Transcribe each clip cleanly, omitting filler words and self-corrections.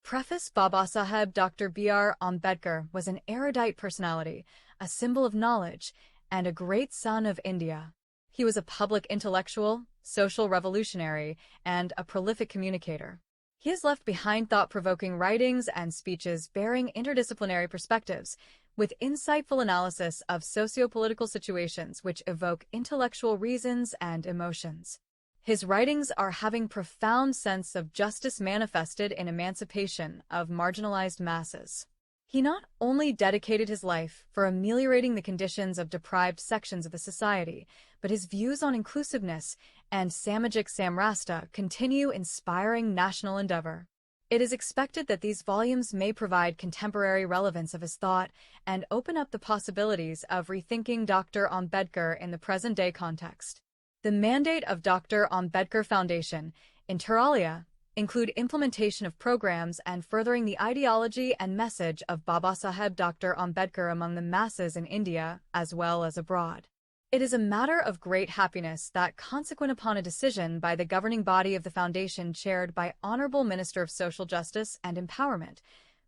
Preface. Babasaheb Dr. B.R. Ambedkar was an erudite personality, a symbol of knowledge, and a great son of India. He was a public intellectual, social revolutionary, and a prolific communicator. He has left behind thought-provoking writings and speeches bearing interdisciplinary perspectives, with insightful analysis of socio-political situations which evoke intellectual reasons and emotions. His writings are having profound sense of justice manifested in emancipation of marginalized masses. He not only dedicated his life for ameliorating the conditions of deprived sections of the society, but his views on inclusiveness and Samajik Samrasta continue inspiring national endeavor. It is expected that these volumes may provide contemporary relevance of his thought and open up the possibilities of rethinking Dr. Ambedkar in the present-day context. The mandate of Dr. Ambedkar Foundation, inter alia, include implementation of programs and furthering the ideology and message of Babasaheb Dr. Ambedkar among the masses in India as well as abroad. It is a matter of great happiness that, consequent upon a decision by the governing body of the Foundation chaired by Honorable Minister of Social Justice and Empowerment,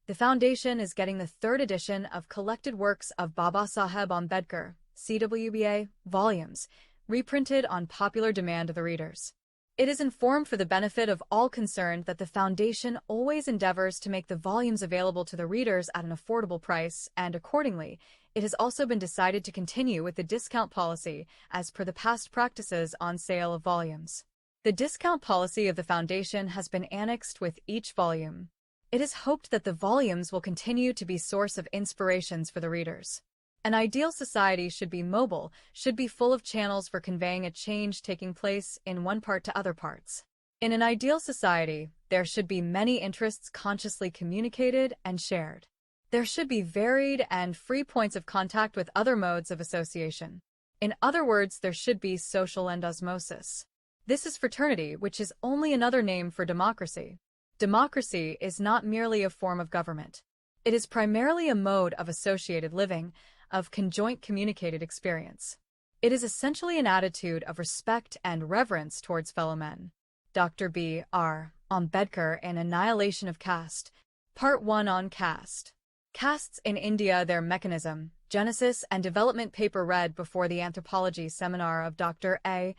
the Foundation is getting the third edition of Collected Works of Babasaheb Ambedkar, CWBA, volumes, reprinted on popular demand of the readers. It is informed for the benefit of all concerned that the Foundation always endeavors to make the volumes available to the readers at an affordable price, and accordingly, it has also been decided to continue with the discount policy as per the past practices on sale of volumes. The discount policy of the Foundation has been annexed with each volume. It is hoped that the volumes will continue to be source of inspirations for the readers. An ideal society should be mobile, should be full of channels for conveying a change taking place in one part to other parts. In an ideal society, there should be many interests consciously communicated and shared. There should be varied and free points of contact with other modes of association. In other words, there should be social endosmosis. This is fraternity, which is only another name for democracy. Democracy is not merely a form of government. It is primarily a mode of associated living, of conjoint communicated experience. It is essentially an attitude of respect and reverence towards fellow men. Dr. B.R. Ambedkar and Annihilation of Caste. Part 1 on Caste. Castes in India, Their Mechanism, Genesis and Development paper read before the Anthropology Seminar of Dr. A.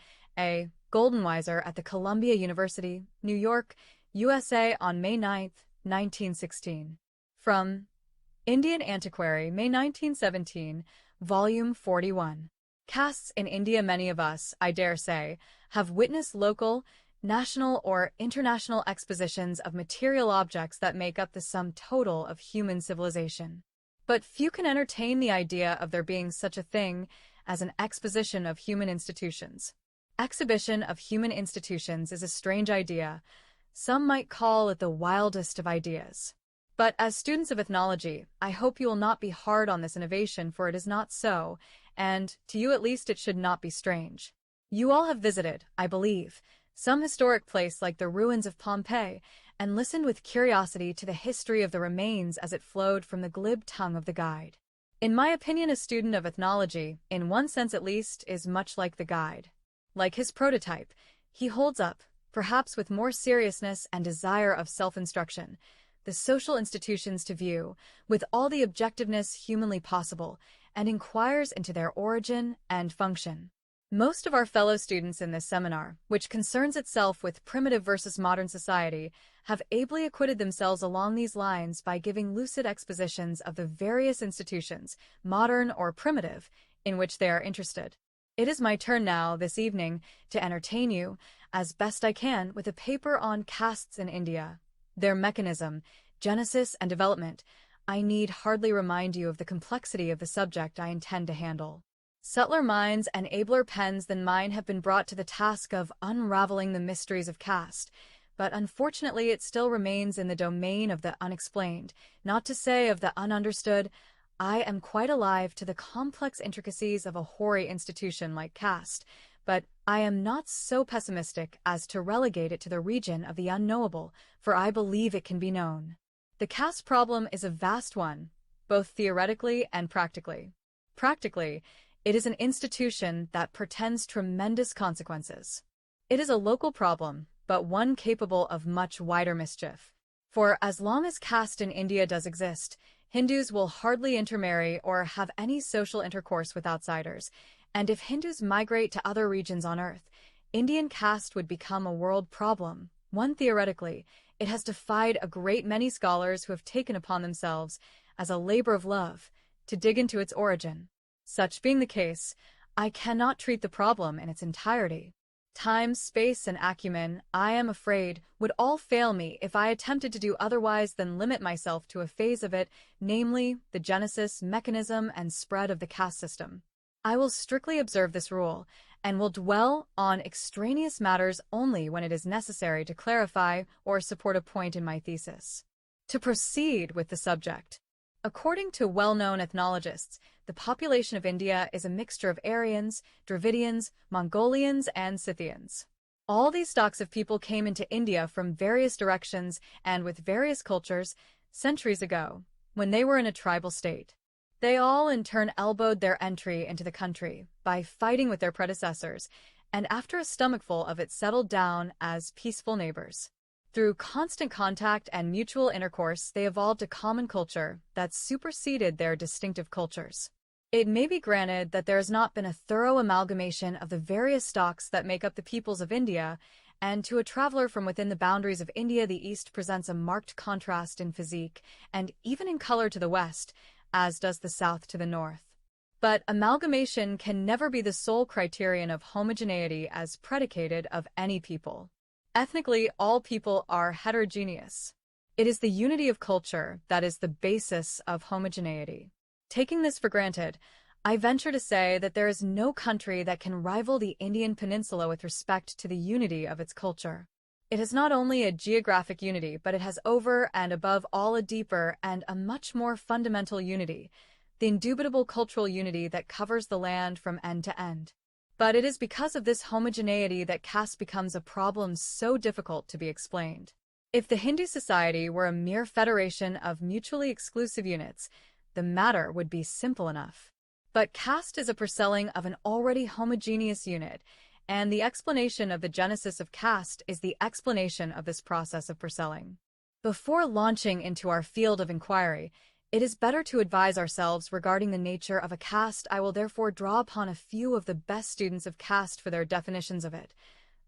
Goldenweiser at the Columbia University, New York, USA on May 9, 1916. From Indian Antiquary, May 1917, Volume 41. Castes in India. Many of us, I dare say, have witnessed local, national or international expositions of material objects that make up the sum total of human civilization. But few can entertain the idea of there being such a thing as an exposition of human institutions. Exhibition of human institutions is a strange idea. Some might call it the wildest of ideas. But as students of ethnology, I hope you will not be hard on this innovation, for it is not so, and, to you at least, it should not be strange. You all have visited, I believe, some historic place like the ruins of Pompeii, and listened with curiosity to the history of the remains as it flowed from the glib tongue of the guide. In my opinion, a student of ethnology, in one sense at least, is much like the guide. Like his prototype, he holds up, perhaps with more seriousness and desire of self-instruction, the social institutions to view, with all the objectiveness humanly possible, and inquires into their origin and function. Most of our fellow students in this seminar, which concerns itself with primitive versus modern society, have ably acquitted themselves along these lines by giving lucid expositions of the various institutions, modern or primitive, in which they are interested. It is my turn now, this evening, to entertain you, as best I can, with a paper on castes in India. Their mechanism, genesis and development. I need hardly remind you of the complexity of the subject I intend to handle. Subtler minds and abler pens than mine have been brought to the task of unraveling the mysteries of caste, but unfortunately it still remains in the domain of the unexplained, not to say of the ununderstood. I am quite alive to the complex intricacies of a hoary institution like caste, but I am not so pessimistic as to relegate it to the region of the unknowable, for I believe it can be known. The caste problem is a vast one, both theoretically and practically. Practically, it is an institution that portends tremendous consequences. It is a local problem, but one capable of much wider mischief. For as long as caste in India does exist, Hindus will hardly intermarry or have any social intercourse with outsiders, and if Hindus migrate to other regions on Earth, Indian caste would become a world problem. One theoretically, it has defied a great many scholars who have taken upon themselves, as a labor of love, to dig into its origin. Such being the case, I cannot treat the problem in its entirety. Time, space, and acumen, I am afraid, would all fail me if I attempted to do otherwise than limit myself to a phase of it, namely, the genesis, mechanism, and spread of the caste system. I will strictly observe this rule, and will dwell on extraneous matters only when it is necessary to clarify or support a point in my thesis. To proceed with the subject. According to well-known ethnologists, the population of India is a mixture of Aryans, Dravidians, Mongolians, and Scythians. All these stocks of people came into India from various directions and with various cultures centuries ago, when they were in a tribal state. They all in turn elbowed their entry into the country by fighting with their predecessors, and after a stomachful of it settled down as peaceful neighbors. Through constant contact and mutual intercourse, they evolved a common culture that superseded their distinctive cultures. It may be granted that there has not been a thorough amalgamation of the various stocks that make up the peoples of India, and to a traveler from within the boundaries of India, the East presents a marked contrast in physique and even in color to the West, as does the South to the North. But amalgamation can never be the sole criterion of homogeneity as predicated of any people. Ethnically, all people are heterogeneous. It is the unity of culture that is the basis of homogeneity. Taking this for granted, I venture to say that there is no country that can rival the Indian peninsula with respect to the unity of its culture. It has not only a geographic unity, but it has over and above all a deeper and a much more fundamental unity, the indubitable cultural unity that covers the land from end to end. But it is because of this homogeneity that caste becomes a problem so difficult to be explained. If the Hindu society were a mere federation of mutually exclusive units, the matter would be simple enough. But caste is a parcelling of an already homogeneous unit, and the explanation of the genesis of caste is the explanation of this process of parcelling. Before launching into our field of inquiry, it is better to advise ourselves regarding the nature of a caste. I will therefore draw upon a few of the best students of caste for their definitions of it.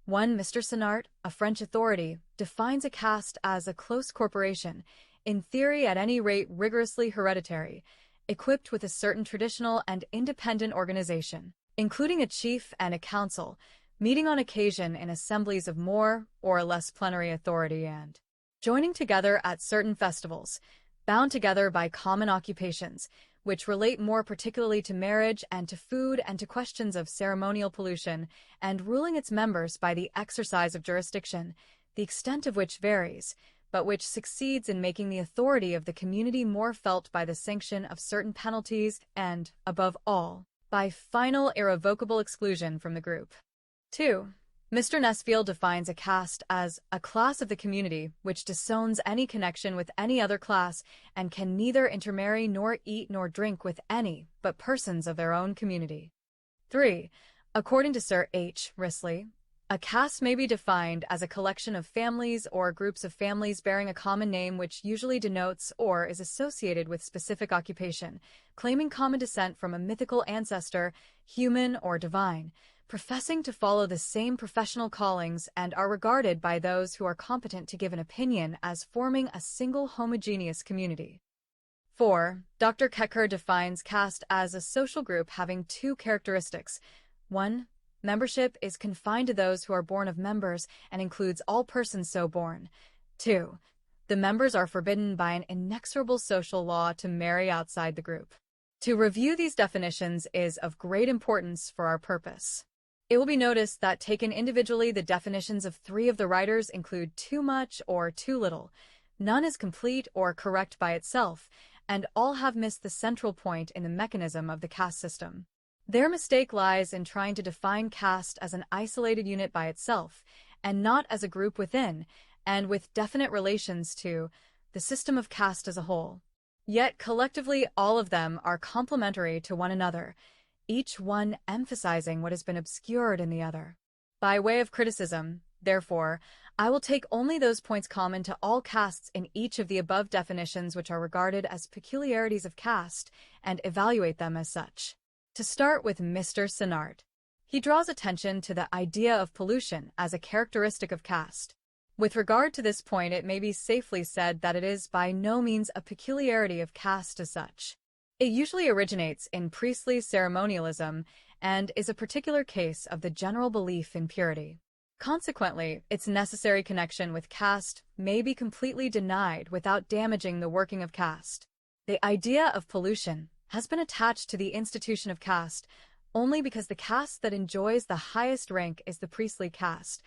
1. Mr. Senart, a French authority, defines a caste as a close corporation, in theory at any rate rigorously hereditary, equipped with a certain traditional and independent organization, including a chief and a council, meeting on occasion in assemblies of more or less plenary authority and joining together at certain festivals, bound together by common occupations, which relate more particularly to marriage and to food and to questions of ceremonial pollution, and ruling its members by the exercise of jurisdiction, the extent of which varies, but which succeeds in making the authority of the community more felt by the sanction of certain penalties and, above all, by final irrevocable exclusion from the group. 2. Mr. Nesfield defines a caste as a class of the community which disowns any connection with any other class and can neither intermarry nor eat nor drink with any but persons of their own community. 3. According to Sir H. Risley, a caste may be defined as a collection of families or groups of families bearing a common name which usually denotes or is associated with specific occupation, claiming common descent from a mythical ancestor, human or divine, professing to follow the same professional callings and are regarded by those who are competent to give an opinion as forming a single homogeneous community. 4. Dr. Kecker defines caste as a social group having two characteristics. 1. Membership is confined to those who are born of members and includes all persons so born. 2. The members are forbidden by an inexorable social law to marry outside the group. To review these definitions is of great importance for our purpose. It will be noticed that taken individually, the definitions of 3 of the writers include too much or too little. None is complete or correct by itself, and all have missed the central point in the mechanism of the caste system. Their mistake lies in trying to define caste as an isolated unit by itself, and not as a group within, and with definite relations to, the system of caste as a whole. Yet collectively all of them are complementary to one another, each one emphasizing what has been obscured in the other. By way of criticism, Therefore, I will take only those points common to all castes in each of the above definitions which are regarded as peculiarities of caste and evaluate them as such. To start with Mr. Senart. He draws attention to the idea of pollution as a characteristic of caste. With regard to this point, it may be safely said that it is by no means a peculiarity of caste as such. It usually originates in priestly ceremonialism and is a particular case of the general belief in purity. Consequently, its necessary connection with caste may be completely denied without damaging the working of caste. The idea of pollution has been attached to the institution of caste only because the caste that enjoys the highest rank is the priestly caste,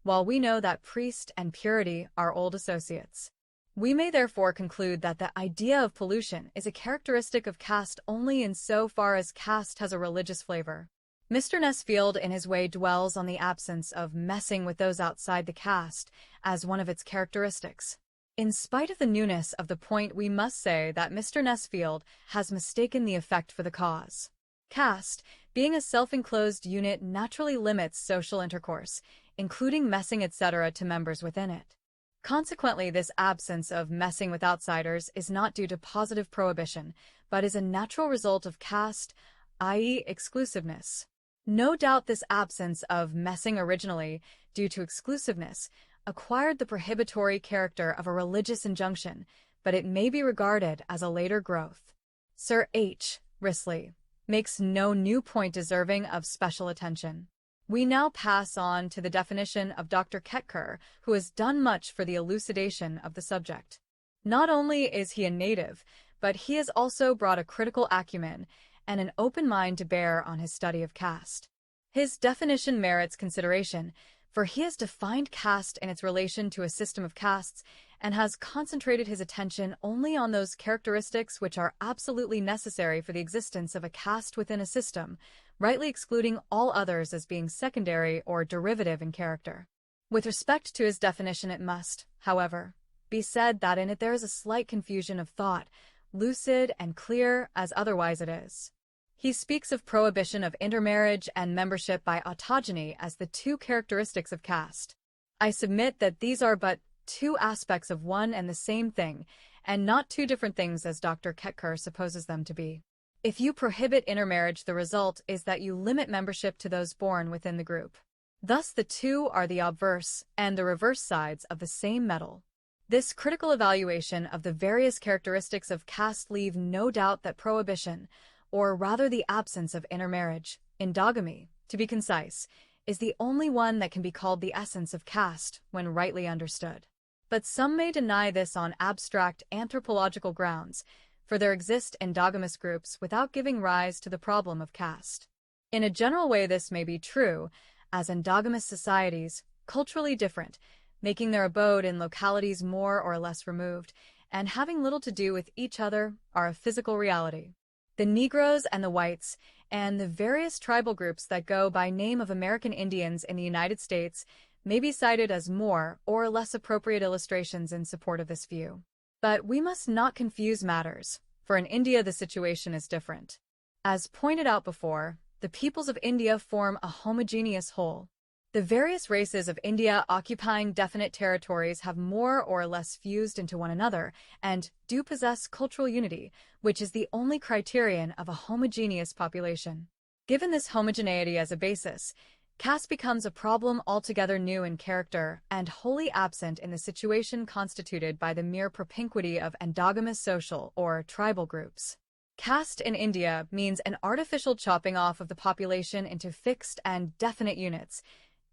while we know that priest and purity are old associates. We may therefore conclude that the idea of pollution is a characteristic of caste only in so far as caste has a religious flavor. Mr. Nesfield in his way dwells on the absence of messing with those outside the caste as one of its characteristics. In spite of the newness of the point, we must say that Mr. Nesfield has mistaken the effect for the cause. Caste, being a self-enclosed unit, naturally limits social intercourse, including messing etc. to members within it. Consequently, this absence of messing with outsiders is not due to positive prohibition, but is a natural result of caste, i.e. exclusiveness. No doubt this absence of messing originally, due to exclusiveness, acquired the prohibitory character of a religious injunction, but it may be regarded as a later growth. Sir H. Risley makes no new point deserving of special attention. We now pass on to the definition of Dr. Ketker, who has done much for the elucidation of the subject. Not only is he a native, but he has also brought a critical acumen and an open mind to bear on his study of caste. His definition merits consideration, for he has defined caste in its relation to a system of castes and has concentrated his attention only on those characteristics which are absolutely necessary for the existence of a caste within a system, rightly excluding all others as being secondary or derivative in character. With respect to his definition, it must, however, be said that in it there is a slight confusion of thought, lucid and clear as otherwise it is. He speaks of prohibition of intermarriage and membership by autogeny as the two characteristics of caste. I submit that these are but two aspects of one and the same thing, and not two different things as Dr. Ketker supposes them to be. If you prohibit intermarriage, the result is that you limit membership to those born within the group. Thus the two are the obverse and the reverse sides of the same medal. This critical evaluation of the various characteristics of caste leave no doubt that prohibition, or rather the absence of intermarriage, endogamy, to be concise, is the only one that can be called the essence of caste when rightly understood. But some may deny this on abstract anthropological grounds, for there exist endogamous groups without giving rise to the problem of caste. In a general way this may be true, as endogamous societies, culturally different, making their abode in localities more or less removed, and having little to do with each other, are a physical reality. The Negroes and the whites, and the various tribal groups that go by name of American Indians in the United States may be cited as more or less appropriate illustrations in support of this view. But we must not confuse matters, for in India the situation is different. As pointed out before, the peoples of India form a homogeneous whole. The various races of India occupying definite territories have more or less fused into one another and do possess cultural unity, which is the only criterion of a homogeneous population. Given this homogeneity as a basis, caste becomes a problem altogether new in character and wholly absent in the situation constituted by the mere propinquity of endogamous social or tribal groups. Caste in India means an artificial chopping off of the population into fixed and definite units,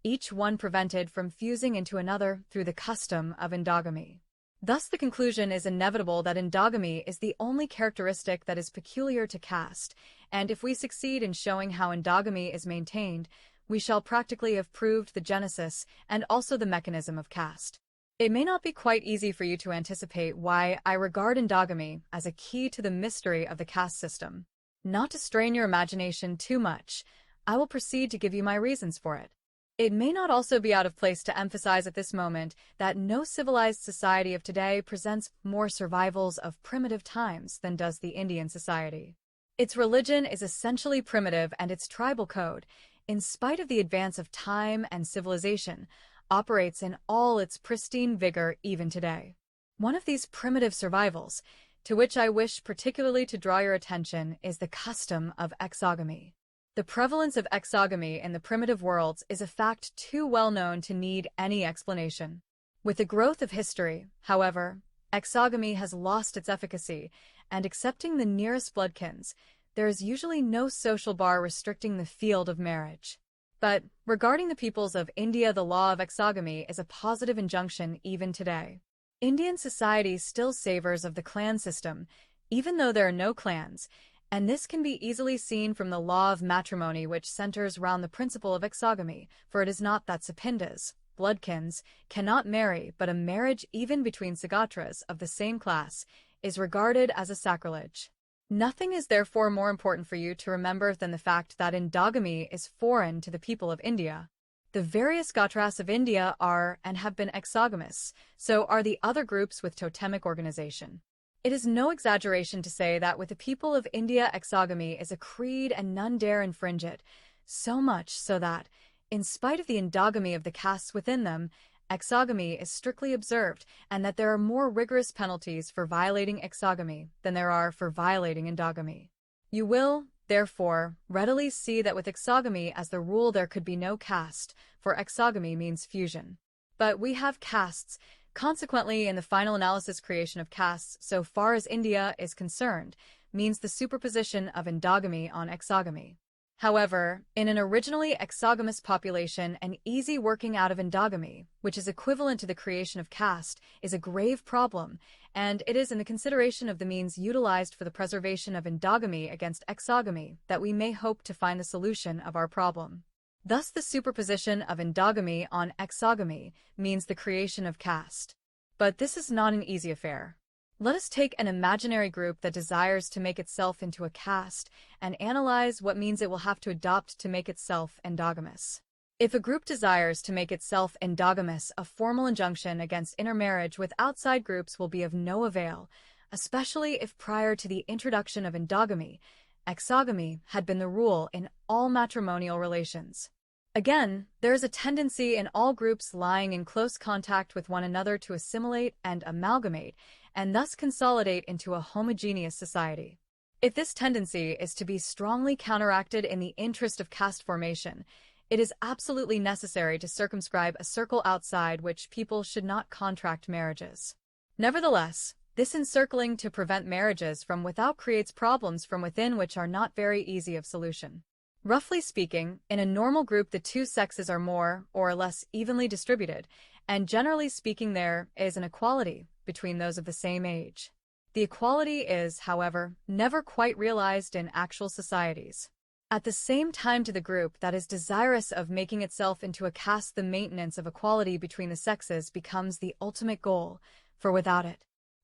each one prevented from fusing into another through the custom of endogamy. Thus the conclusion is inevitable that endogamy is the only characteristic that is peculiar to caste, and if we succeed in showing how endogamy is maintained, we shall practically have proved the genesis and also the mechanism of caste. It may not be quite easy for you to anticipate why I regard endogamy as a key to the mystery of the caste system. Not to strain your imagination too much, I will proceed to give you my reasons for it. It may not also be out of place to emphasize at this moment that no civilized society of today presents more survivals of primitive times than does the Indian society. Its religion is essentially primitive and its tribal code, in spite of the advance of time and civilization, operates in all its pristine vigor even today. One of these primitive survivals, to which I wish particularly to draw your attention, is the custom of exogamy. The prevalence of exogamy in the primitive worlds is a fact too well known to need any explanation. With the growth of history, however, exogamy has lost its efficacy, and excepting the nearest bloodkins, there is usually no social bar restricting the field of marriage. But regarding the peoples of India, the law of exogamy is a positive injunction even today. Indian society still savors of the clan system, even though there are no clans, and this can be easily seen from the law of matrimony, which centers round the principle of exogamy, for it is not that Sapindas, bloodkins, cannot marry, but a marriage even between Sagatras of the same class is regarded as a sacrilege. Nothing is therefore more important for you to remember than the fact that endogamy is foreign to the people of India. The various Gotras of India are and have been exogamous, so are the other groups with totemic organization. It is no exaggeration to say that with the people of India, exogamy is a creed and none dare infringe it, so much so that, in spite of the endogamy of the castes within them, exogamy is strictly observed, and that there are more rigorous penalties for violating exogamy than there are for violating endogamy. You will, therefore, readily see that with exogamy as the rule there could be no caste, for exogamy means fusion. But we have castes, consequently in the final analysis creation of castes, so far as India is concerned, means the superposition of endogamy on exogamy. However, in an originally exogamous population, an easy working out of endogamy, which is equivalent to the creation of caste, is a grave problem, and it is in the consideration of the means utilized for the preservation of endogamy against exogamy that we may hope to find the solution of our problem. Thus, the superposition of endogamy on exogamy means the creation of caste. But this is not an easy affair. Let us take an imaginary group that desires to make itself into a caste and analyze what means it will have to adopt to make itself endogamous. If a group desires to make itself endogamous, a formal injunction against intermarriage with outside groups will be of no avail, especially if prior to the introduction of endogamy, exogamy had been the rule in all matrimonial relations. Again, there is a tendency in all groups lying in close contact with one another to assimilate and amalgamate, and thus consolidate into a homogeneous society. If this tendency is to be strongly counteracted in the interest of caste formation, it is absolutely necessary to circumscribe a circle outside which people should not contract marriages. Nevertheless, this encircling to prevent marriages from without creates problems from within which are not very easy of solution. Roughly speaking, in a normal group the two sexes are more or less evenly distributed, and generally speaking there is an equality between those of the same age. The equality is, however, never quite realized in actual societies. At the same time, to the group that is desirous of making itself into a caste, the maintenance of equality between the sexes becomes the ultimate goal, for without it,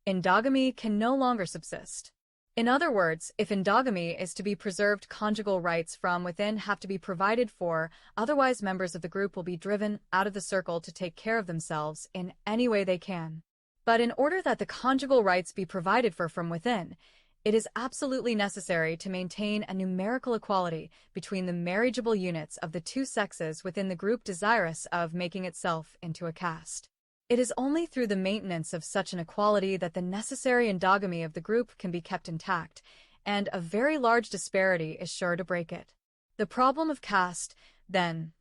endogamy can no longer subsist. In other words, if endogamy is to be preserved, conjugal rights from within have to be provided for, otherwise members of the group will be driven out of the circle to take care of themselves in any way they can. But in order that the conjugal rights be provided for from within, it is absolutely necessary to maintain a numerical equality between the marriageable units of the two sexes within the group desirous of making itself into a caste. It is only through the maintenance of such an equality that the necessary endogamy of the group can be kept intact, and a very large disparity is sure to break it. The problem of caste, then,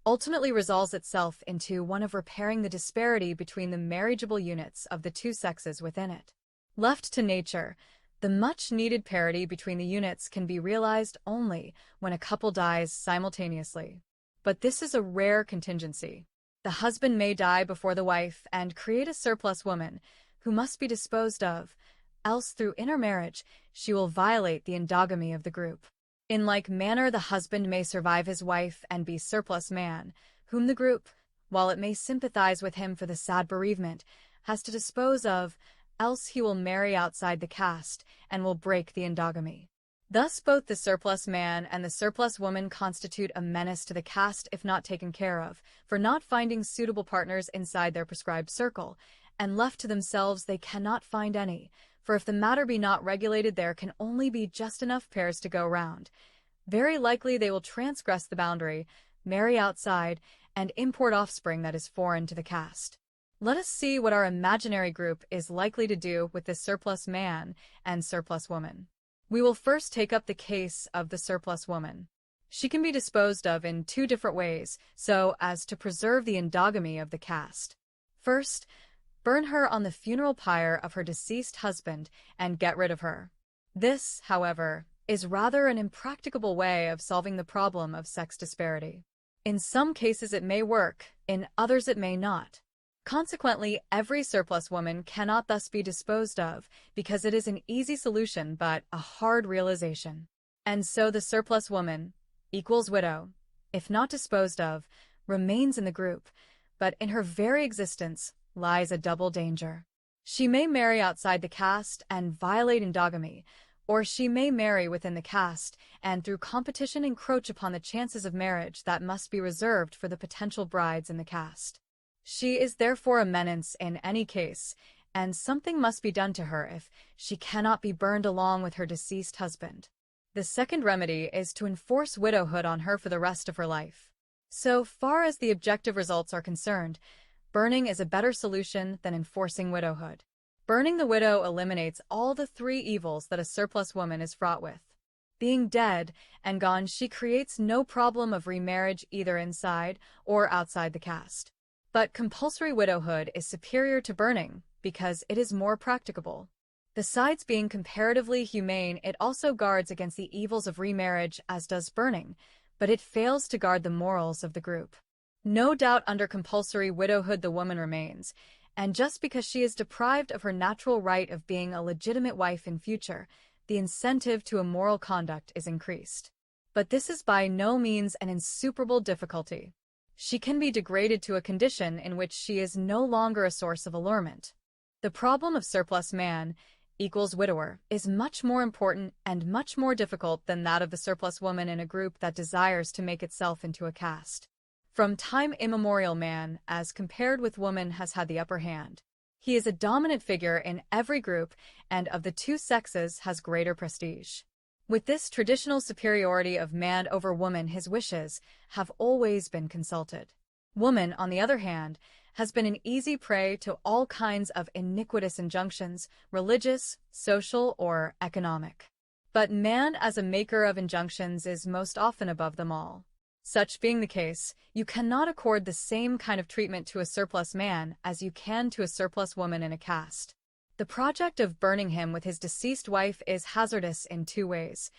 ultimately resolves itself into one of repairing the disparity between the marriageable units of the two sexes within it. Left to nature, the much-needed parity between the units can be realized only when a couple dies simultaneously. But this is a rare contingency. The husband may die before the wife and create a surplus woman, who must be disposed of, else through intermarriage she will violate the endogamy of the group. In like manner, the husband may survive his wife and be surplus man, whom the group, while it may sympathize with him for the sad bereavement, has to dispose of, else he will marry outside the caste and will break the endogamy. Thus both the surplus man and the surplus woman constitute a menace to the caste if not taken care of, for not finding suitable partners inside their prescribed circle, and left to themselves they cannot find any, for if the matter be not regulated there can only be just enough pairs to go round. Very likely they will transgress the boundary, marry outside, and import offspring that is foreign to the caste. Let us see what our imaginary group is likely to do with this surplus man and surplus woman. We will first take up the case of the surplus woman. She can be disposed of in two different ways so as to preserve the endogamy of the caste. First, burn her on the funeral pyre of her deceased husband and get rid of her. This, however, is rather an impracticable way of solving the problem of sex disparity. In some cases it may work, in others it may not. Consequently, every surplus woman cannot thus be disposed of because it is an easy solution but a hard realization. And so the surplus woman equals widow, if not disposed of, remains in the group, but in her very existence lies a double danger. She may marry outside the caste and violate endogamy, or she may marry within the caste and through competition encroach upon the chances of marriage that must be reserved for the potential brides in the caste. She is therefore a menace in any case, and something must be done to her if she cannot be burned along with her deceased husband. The second remedy is to enforce widowhood on her for the rest of her life. So far as the objective results are concerned, burning is a better solution than enforcing widowhood. Burning the widow eliminates all the three evils that a surplus woman is fraught with. Being dead and gone, she creates no problem of remarriage either inside or outside the caste. But compulsory widowhood is superior to burning because it is more practicable. Besides being comparatively humane, it also guards against the evils of remarriage as does burning, but it fails to guard the morals of the group. No doubt under compulsory widowhood the woman remains, and just because she is deprived of her natural right of being a legitimate wife in future, the incentive to immoral conduct is increased. But this is by no means an insuperable difficulty. She can be degraded to a condition in which she is no longer a source of allurement. The problem of surplus man equals widower is much more important and much more difficult than that of the surplus woman in a group that desires to make itself into a caste. From time immemorial, man, as compared with woman, has had the upper hand. He is a dominant figure in every group and of the two sexes has greater prestige. With this traditional superiority of man over woman, his wishes have always been consulted. Woman, on the other hand, has been an easy prey to all kinds of iniquitous injunctions, religious, social, or economic. But man, as a maker of injunctions, is most often above them all. Such being the case, you cannot accord the same kind of treatment to a surplus man as you can to a surplus woman in a caste. The project of burning him with his deceased wife is hazardous in two ways.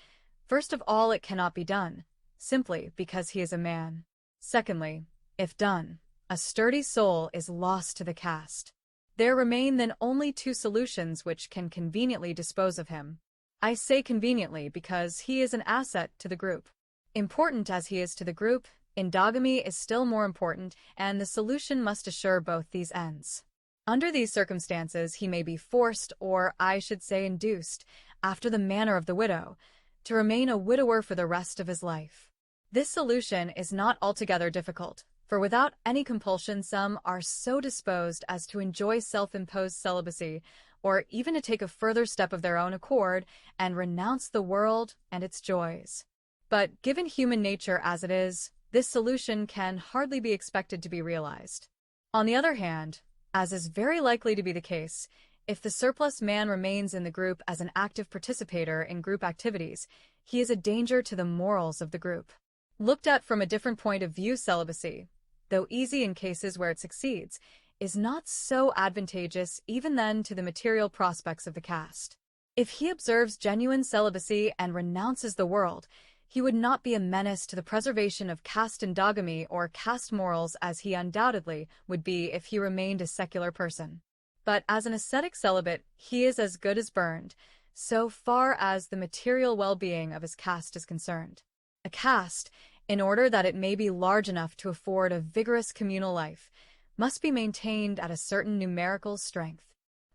First of all, it cannot be done, simply because he is a man. Secondly, if done, a sturdy soul is lost to the caste. There remain then only two solutions which can conveniently dispose of him. I say conveniently because he is an asset to the group. Important as he is to the group, endogamy is still more important, and the solution must assure both these ends. Under these circumstances, he may be forced, or I should say induced, after the manner of the widow, to remain a widower for the rest of his life. This solution is not altogether difficult, for without any compulsion some are so disposed as to enjoy self-imposed celibacy, or even to take a further step of their own accord and renounce the world and its joys. But given human nature as it is, this solution can hardly be expected to be realized. On the other hand, as is very likely to be the case, if the surplus man remains in the group as an active participator in group activities, he is a danger to the morals of the group. Looked at from a different point of view, celibacy, though easy in cases where it succeeds, is not so advantageous even then to the material prospects of the caste. If he observes genuine celibacy and renounces the world, he would not be a menace to the preservation of caste endogamy or caste morals as he undoubtedly would be if he remained a secular person. But as an ascetic celibate, he is as good as burned, so far as the material well-being of his caste is concerned. A caste, in order that it may be large enough to afford a vigorous communal life, must be maintained at a certain numerical strength.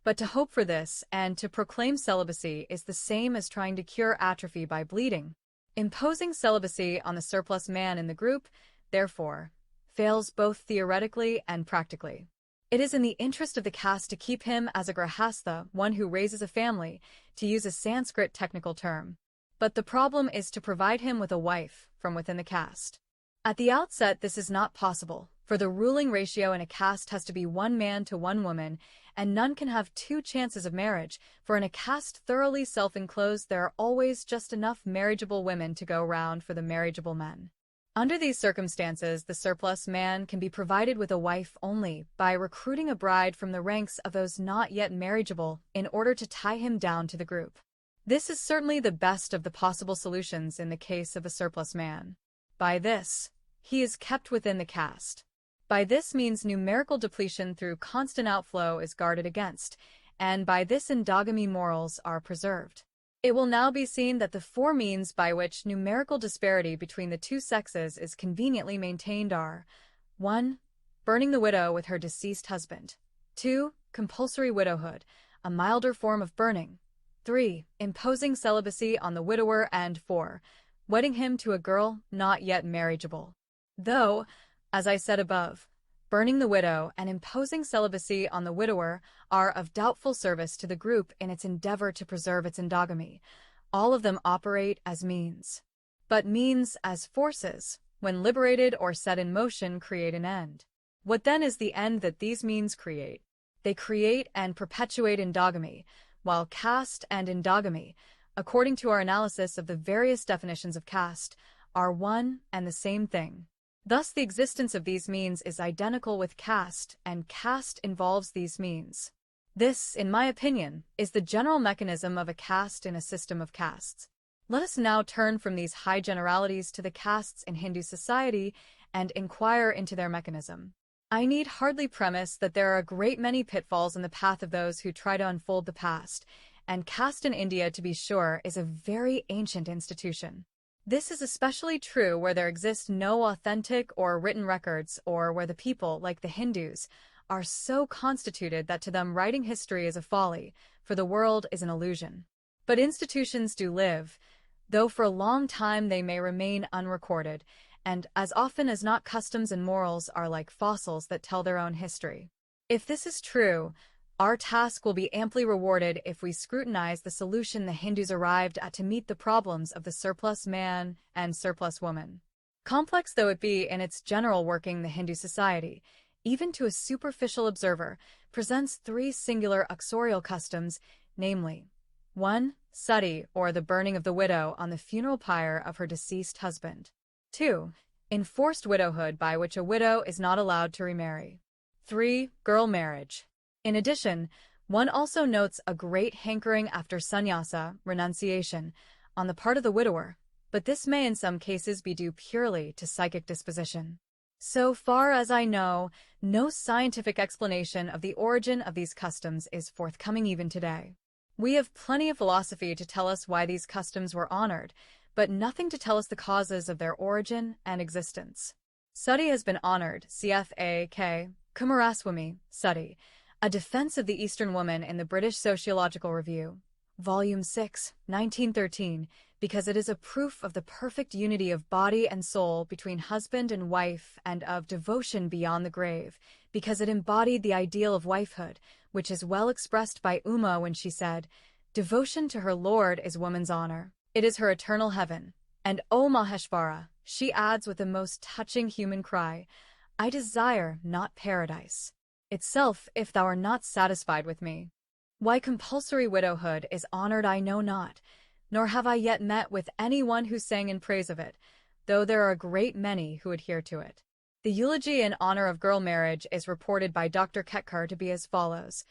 But to hope for this and to proclaim celibacy is the same as trying to cure atrophy by bleeding. Imposing celibacy on the surplus man in the group, therefore, fails both theoretically and practically. It is in the interest of the caste to keep him as a grahastha, one who raises a family, to use a Sanskrit technical term. But the problem is to provide him with a wife from within the caste. At the outset, this is not possible, for the ruling ratio in a caste has to be 1 man to 1 woman, and none can have 2 chances of marriage, for in a caste thoroughly self-enclosed there are always just enough marriageable women to go round for the marriageable men. Under these circumstances, the surplus man can be provided with a wife only by recruiting a bride from the ranks of those not yet marriageable in order to tie him down to the group. This is certainly the best of the possible solutions in the case of a surplus man. By this, he is kept within the caste. By this means numerical depletion through constant outflow is guarded against, and by this endogamy morals are preserved. It will now be seen that the 4 means by which numerical disparity between the 2 sexes is conveniently maintained are 1. Burning the widow with her deceased husband. 2. Compulsory widowhood, a milder form of burning. 3. Imposing celibacy on the widower, and 4. Wedding him to a girl not yet marriageable. Though, as I said above, burning the widow and imposing celibacy on the widower are of doubtful service to the group in its endeavor to preserve its endogamy, all of them operate as means. But means as forces, when liberated or set in motion, create an end. What then is the end that these means create? They create and perpetuate endogamy, while caste and endogamy, according to our analysis of the various definitions of caste, are one and the same thing. Thus, the existence of these means is identical with caste, and caste involves these means. This, in my opinion, is the general mechanism of a caste in a system of castes. Let us now turn from these high generalities to the castes in Hindu society and inquire into their mechanism. I need hardly premise that there are a great many pitfalls in the path of those who try to unfold the past, and caste in India, to be sure, is a very ancient institution. This is especially true where there exist no authentic or written records, or where the people, like the Hindus, are so constituted that to them writing history is a folly, for the world is an illusion. But institutions do live, though for a long time they may remain unrecorded, and as often as not customs and morals are like fossils that tell their own history. If this is true, our task will be amply rewarded if we scrutinize the solution the Hindus arrived at to meet the problems of the surplus man and surplus woman. Complex though it be in its general working, the Hindu society, even to a superficial observer, presents 3 singular uxorial customs, namely, 1. Sati, or the burning of the widow on the funeral pyre of her deceased husband. 2. Enforced widowhood, by which a widow is not allowed to remarry. 3. Girl marriage. In addition, one also notes a great hankering after sannyasa, renunciation, on the part of the widower, but this may in some cases be due purely to psychic disposition. So far as I know, no scientific explanation of the origin of these customs is forthcoming even today. We have plenty of philosophy to tell us why these customs were honored, but nothing to tell us the causes of their origin and existence. Sati has been honored, cf. Kumaraswamy, Sati, A Defense of the Eastern Woman in the British Sociological Review, Volume 6, 1913, because it is a proof of the perfect unity of body and soul between husband and wife and of devotion beyond the grave, because it embodied the ideal of wifehood, which is well expressed by Uma when she said, "Devotion to her Lord is woman's honor. It is her eternal heaven." And O Maheshvara, she adds with a most touching human cry, "I desire not paradise itself if thou art not satisfied with me." Why compulsory widowhood is honored I know not, nor have I yet met with any one who sang in praise of it, though there are a great many who adhere to it. The eulogy in honor of girl marriage is reported by Dr. Ketkar to be as follows.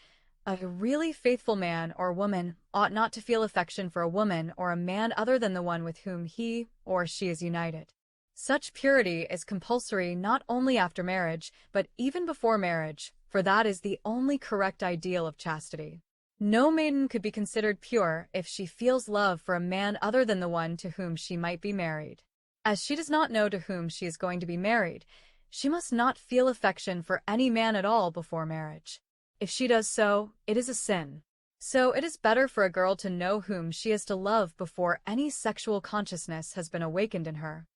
A really faithful man or woman ought not to feel affection for a woman or a man other than the one with whom he or she is united. Such purity is compulsory not only after marriage, but even before marriage, for that is the only correct ideal of chastity. No maiden could be considered pure if she feels love for a man other than the one to whom she might be married. As she does not know to whom she is going to be married, she must not feel affection for any man at all before marriage. If she does so, it is a sin. So it is better for a girl to know whom she is to love before any sexual consciousness has been awakened in her.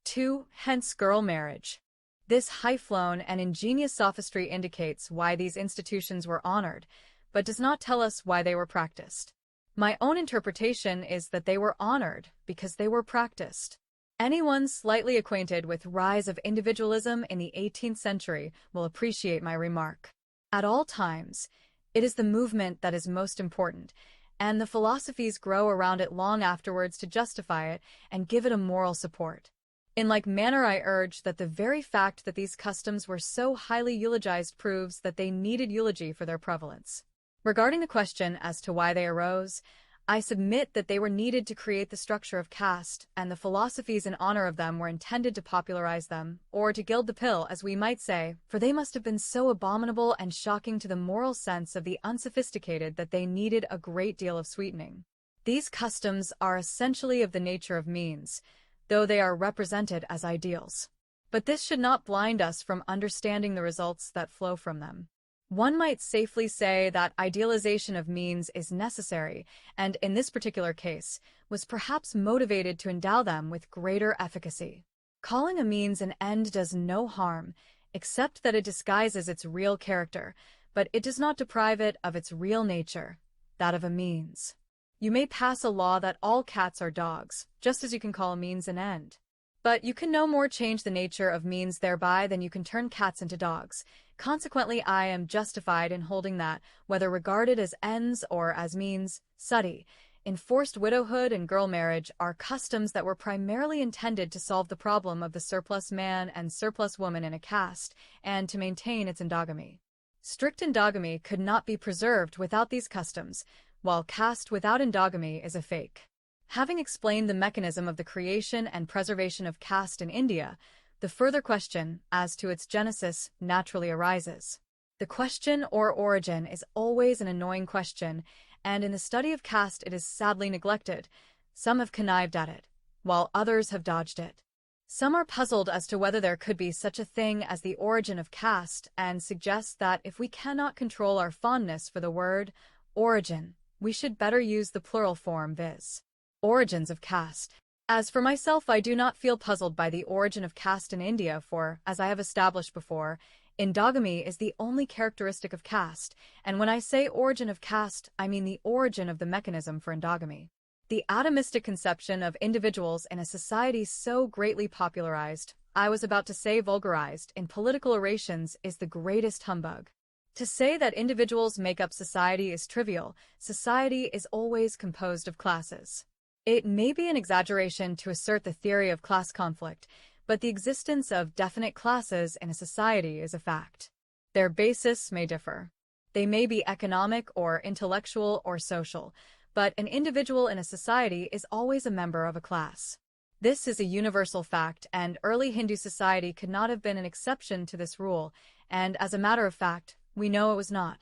2. Hence girl marriage. This high-flown and ingenious sophistry indicates why these institutions were honored, but does not tell us why they were practiced. My own interpretation is that they were honored because they were practiced. Anyone slightly acquainted with rise of individualism in the 18th century will appreciate my remark. At all times, it is the movement that is most important, and the philosophies grow around it long afterwards to justify it and give it a moral support. In like manner, I urge that the very fact that these customs were so highly eulogized proves that they needed eulogy for their prevalence. Regarding the question as to why they arose, I submit that they were needed to create the structure of caste, and the philosophies in honor of them were intended to popularize them, or to gild the pill, as we might say, for they must have been so abominable and shocking to the moral sense of the unsophisticated that they needed a great deal of sweetening. These customs are essentially of the nature of means, though they are represented as ideals. But this should not blind us from understanding the results that flow from them. One might safely say that idealization of means is necessary, and in this particular case, was perhaps motivated to endow them with greater efficacy. Calling a means an end does no harm, except that it disguises its real character, but it does not deprive it of its real nature, that of a means. You may pass a law that all cats are dogs, just as you can call a means an end. But you can no more change the nature of means thereby than you can turn cats into dogs. Consequently, I am justified in holding that, whether regarded as ends or as means, suttee, enforced widowhood and girl marriage are customs that were primarily intended to solve the problem of the surplus man and surplus woman in a caste, and to maintain its endogamy. Strict endogamy could not be preserved without these customs, while caste without endogamy is a fake. Having explained the mechanism of the creation and preservation of caste in India, the further question as to its genesis naturally arises. The question or origin is always an annoying question, and in the study of caste it is sadly neglected. Some have connived at it, while others have dodged it. Some are puzzled as to whether there could be such a thing as the origin of caste, and suggest that if we cannot control our fondness for the word origin, we should better use the plural form, viz. Origins of caste. As for myself, I do not feel puzzled by the origin of caste in India, for, as I have established before, endogamy is the only characteristic of caste, and when I say origin of caste, I mean the origin of the mechanism for endogamy. The atomistic conception of individuals in a society so greatly popularized, I was about to say vulgarized, in political orations is the greatest humbug. To say that individuals make up society is trivial. Society is always composed of classes. It may be an exaggeration to assert the theory of class conflict, but the existence of definite classes in a society is a fact. Their basis may differ. They may be economic or intellectual or social, but an individual in a society is always a member of a class. This is a universal fact, and early Hindu society could not have been an exception to this rule, and as a matter of fact, we know it was not.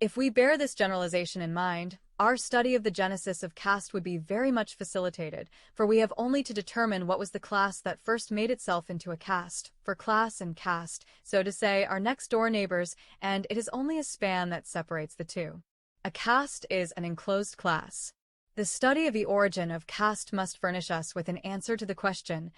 If we bear this generalization in mind, our study of the genesis of caste would be very much facilitated, for we have only to determine what was the class that first made itself into a caste, for class and caste, so to say, are next-door neighbors, and it is only a span that separates the two. A caste is an enclosed class. The study of the origin of caste must furnish us with an answer to the question,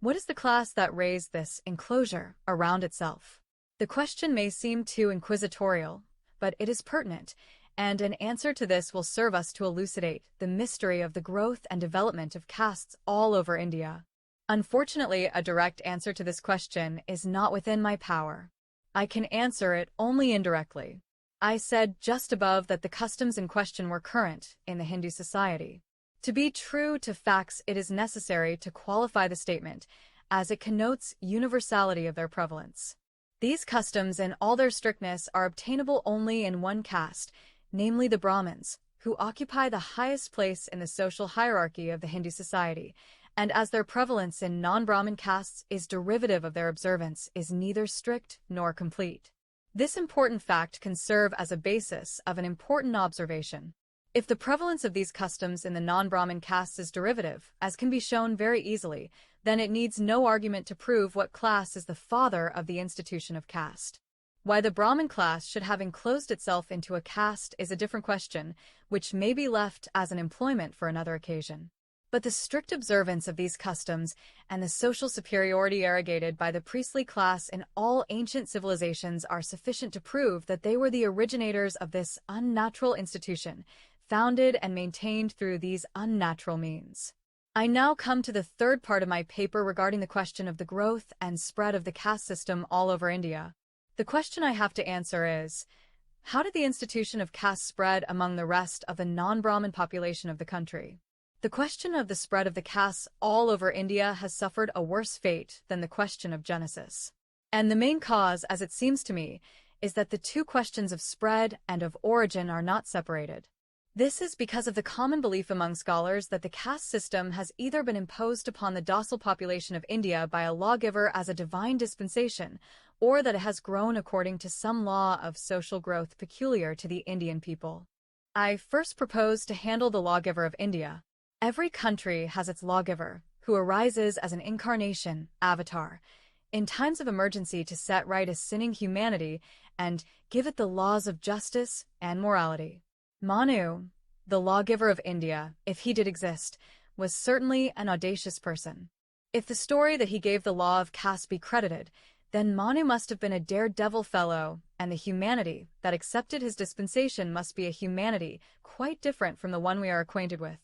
what is the class that raised this enclosure around itself? The question may seem too inquisitorial, but it is pertinent, and an answer to this will serve us to elucidate the mystery of the growth and development of castes all over India. Unfortunately, a direct answer to this question is not within my power. I can answer it only indirectly. I said just above that the customs in question were current in the Hindu society. To be true to facts, it is necessary to qualify the statement, as it connotes universality of their prevalence. These customs in all their strictness are obtainable only in one caste, namely the Brahmins, who occupy the highest place in the social hierarchy of the Hindu society, and as their prevalence in non-Brahmin castes is derivative of their observance, is neither strict nor complete. This important fact can serve as a basis of an important observation. If the prevalence of these customs in the non-Brahmin castes is derivative, as can be shown very easily, then it needs no argument to prove what class is the father of the institution of caste. Why the Brahmin class should have enclosed itself into a caste is a different question, which may be left as an employment for another occasion. But the strict observance of these customs and the social superiority arrogated by the priestly class in all ancient civilizations are sufficient to prove that they were the originators of this unnatural institution, founded and maintained through these unnatural means. I now come to the third part of my paper regarding the question of the growth and spread of the caste system all over India. The question I have to answer is, how did the institution of caste spread among the rest of the non-Brahmin population of the country? The question of the spread of the castes all over India has suffered a worse fate than the question of Genesis. And the main cause, as it seems to me, is that the two questions of spread and of origin are not separated. This is because of the common belief among scholars that the caste system has either been imposed upon the docile population of India by a lawgiver as a divine dispensation, or that it has grown according to some law of social growth peculiar to the Indian people. I first propose to handle the lawgiver of India. Every country has its lawgiver, who arises as an incarnation, avatar, in times of emergency to set right a sinning humanity and give it the laws of justice and morality. Manu, the lawgiver of India, if he did exist, was certainly an audacious person. If the story that he gave the law of caste be credited, then Manu must have been a daredevil fellow, and the humanity that accepted his dispensation must be a humanity quite different from the one we are acquainted with.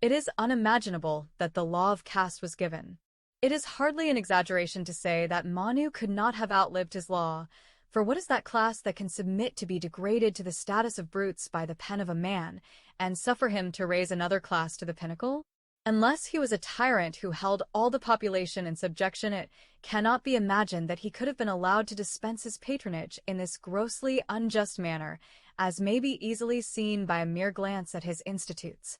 It is unimaginable that the law of caste was given. It is hardly an exaggeration to say that Manu could not have outlived his law, for what is that class that can submit to be degraded to the status of brutes by the pen of a man, and suffer him to raise another class to the pinnacle? Unless he was a tyrant who held all the population in subjection, it cannot be imagined that he could have been allowed to dispense his patronage in this grossly unjust manner, as may be easily seen by a mere glance at his institutes.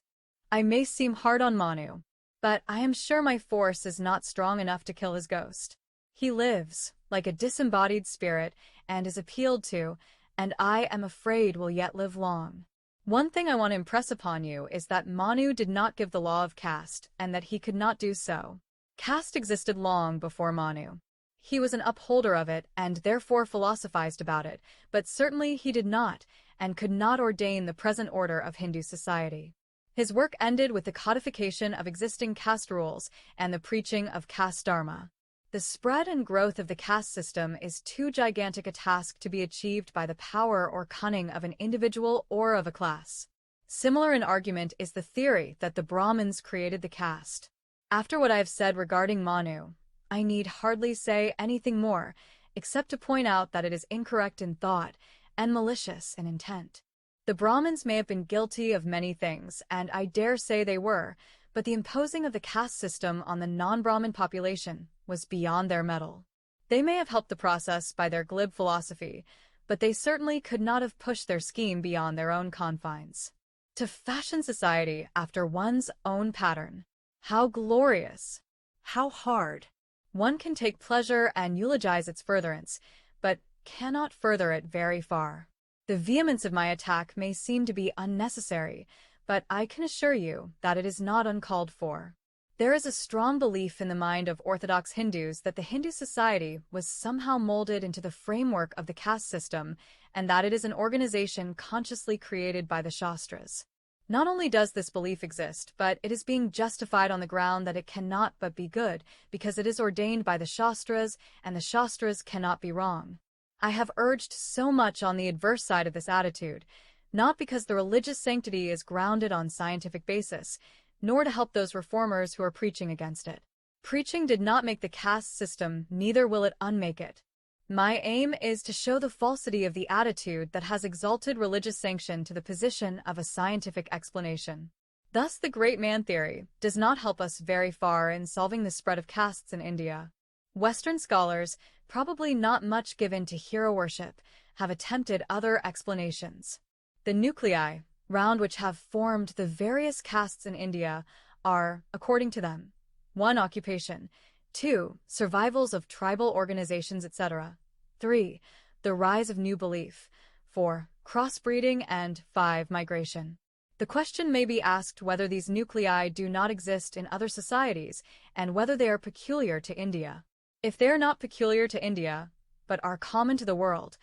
I may seem hard on Manu, but I am sure my force is not strong enough to kill his ghost. He lives, like a disembodied spirit, and is appealed to, and I am afraid will yet live long. One thing I want to impress upon you is that Manu did not give the law of caste, and that he could not do so. Caste existed long before Manu. He was an upholder of it, and therefore philosophized about it, but certainly he did not, and could not ordain the present order of Hindu society. His work ended with the codification of existing caste rules and the preaching of caste dharma. The spread and growth of the caste system is too gigantic a task to be achieved by the power or cunning of an individual or of a class. Similar in argument is the theory that the Brahmins created the caste. After what I have said regarding Manu, I need hardly say anything more, except to point out that it is incorrect in thought and malicious in intent. The Brahmins may have been guilty of many things, and I dare say they were, but the imposing of the caste system on the non-Brahmin population was beyond their mettle. They may have helped the process by their glib philosophy, but they certainly could not have pushed their scheme beyond their own confines. To fashion society after one's own pattern, how glorious! How hard! One can take pleasure and eulogize its furtherance, but cannot further it very far. The vehemence of my attack may seem to be unnecessary, but I can assure you that it is not uncalled for. There is a strong belief in the mind of Orthodox Hindus that the Hindu society was somehow molded into the framework of the caste system, and that it is an organization consciously created by the Shastras. Not only does this belief exist, but it is being justified on the ground that it cannot but be good, because it is ordained by the Shastras, and the Shastras cannot be wrong. I have urged so much on the adverse side of this attitude, not because the religious sanctity is grounded on scientific basis, nor to help those reformers who are preaching against it. Preaching did not make the caste system, neither will it unmake it. My aim is to show the falsity of the attitude that has exalted religious sanction to the position of a scientific explanation. Thus, the great man theory does not help us very far in solving the spread of castes in India. Western scholars, probably not much given to hero worship, have attempted other explanations. The nuclei, round which have formed the various castes in India, are, according to them, 1. Occupation, 2. Survivals of tribal organizations, etc., 3. The rise of new belief, 4. Crossbreeding, and 5. Migration. The question may be asked whether these nuclei do not exist in other societies, and whether they are peculiar to India. If they are not peculiar to India, but are common to the world,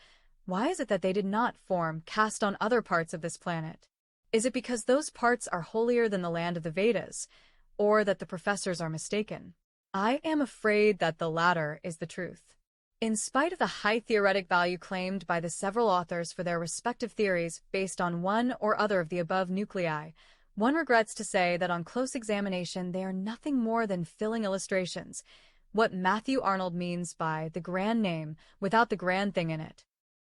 why is it that they did not form caste on other parts of this planet? Is it because those parts are holier than the land of the Vedas, or that the professors are mistaken? I am afraid that the latter is the truth. In spite of the high theoretic value claimed by the several authors for their respective theories based on one or other of the above nuclei, One regrets to say that on close examination they are nothing more than filling illustrations, what Matthew Arnold means by the grand name without the grand thing in it.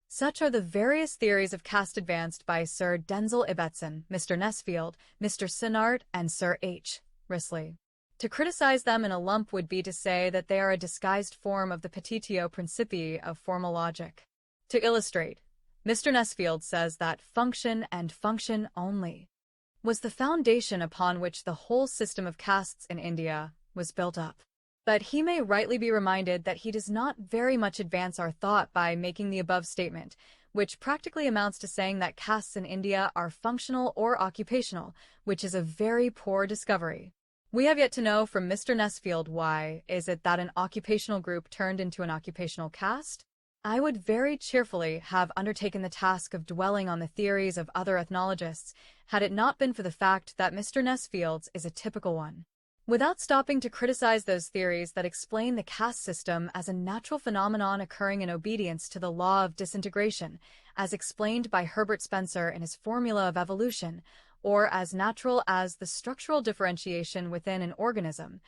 Such are the various theories of caste advanced by Sir Denzil Ibbetson, Mr. Nesfield, Mr. Sinnart, and Sir H. Risley. To criticize them in a lump would be to say that they are a disguised form of the petitio principii of formal logic. To illustrate, Mr. Nesfield says that function and function only was the foundation upon which the whole system of castes in India was built up. But he may rightly be reminded that he does not very much advance our thought by making the above statement, which practically amounts to saying that castes in India are functional or occupational, which is a very poor discovery. We have yet to know from Mr. Nesfield why is it that an occupational group turned into an occupational caste? I would very cheerfully have undertaken the task of dwelling on the theories of other ethnologists had it not been for the fact that Mr. Nesfield's is a typical one. Without stopping to criticize those theories that explain the caste system as a natural phenomenon occurring in obedience to the law of disintegration, as explained by Herbert Spencer in his Formula of Evolution, or as natural as the structural differentiation within an organism,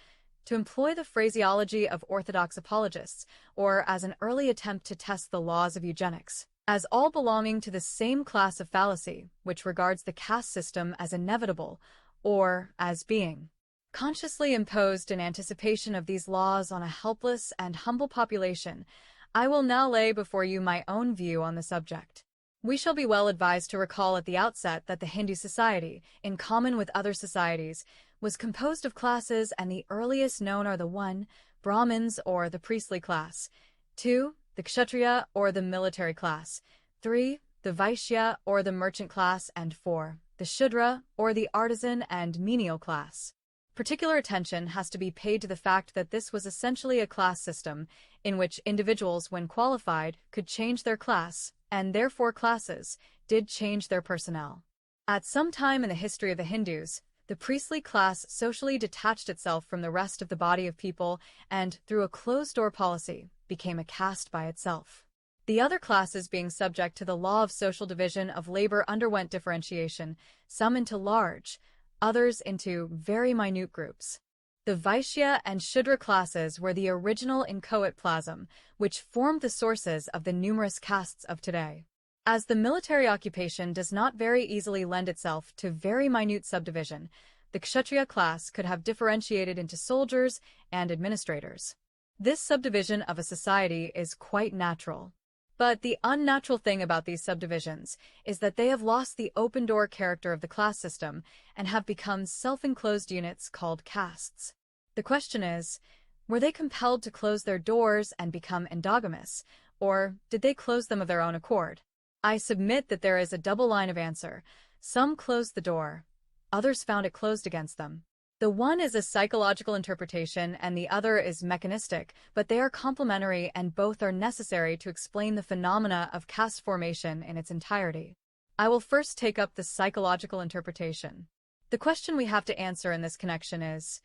to employ the phraseology of orthodox apologists, or as an early attempt to test the laws of eugenics, as all belonging to the same class of fallacy, which regards the caste system as inevitable, or as being consciously imposed in anticipation of these laws on a helpless and humble population, I will now lay before you my own view on the subject. We shall be well advised to recall at the outset that the Hindu society, in common with other societies, was composed of classes, and the earliest known are the 1. Brahmins, or the priestly class; 2. The Kshatriya, or the military class; 3. The Vaishya, or the merchant class; and 4. The Shudra, or the artisan and menial class. Particular attention has to be paid to the fact that this was essentially a class system, in which individuals, when qualified, could change their class, and therefore classes did change their personnel. At some time in the history of the Hindus, the priestly class socially detached itself from the rest of the body of people and, through a closed-door policy, became a caste by itself. The other classes, being subject to the law of social division of labor, underwent differentiation, some into large, others into very minute groups. The Vaishya and Shudra classes were the original inchoate plasm, which formed the sources of the numerous castes of today. As the military occupation does not very easily lend itself to very minute subdivision, the Kshatriya class could have differentiated into soldiers and administrators. This subdivision of a society is quite natural. But the unnatural thing about these subdivisions is that they have lost the open-door character of the class system and have become self-enclosed units called castes. The question is, were they compelled to close their doors and become endogamous, or did they close them of their own accord? I submit that there is a double line of answer. Some closed the door, others found it closed against them. The one is a psychological interpretation and the other is mechanistic, but they are complementary and both are necessary to explain the phenomena of caste formation in its entirety. I will first take up the psychological interpretation. The question we have to answer in this connection is,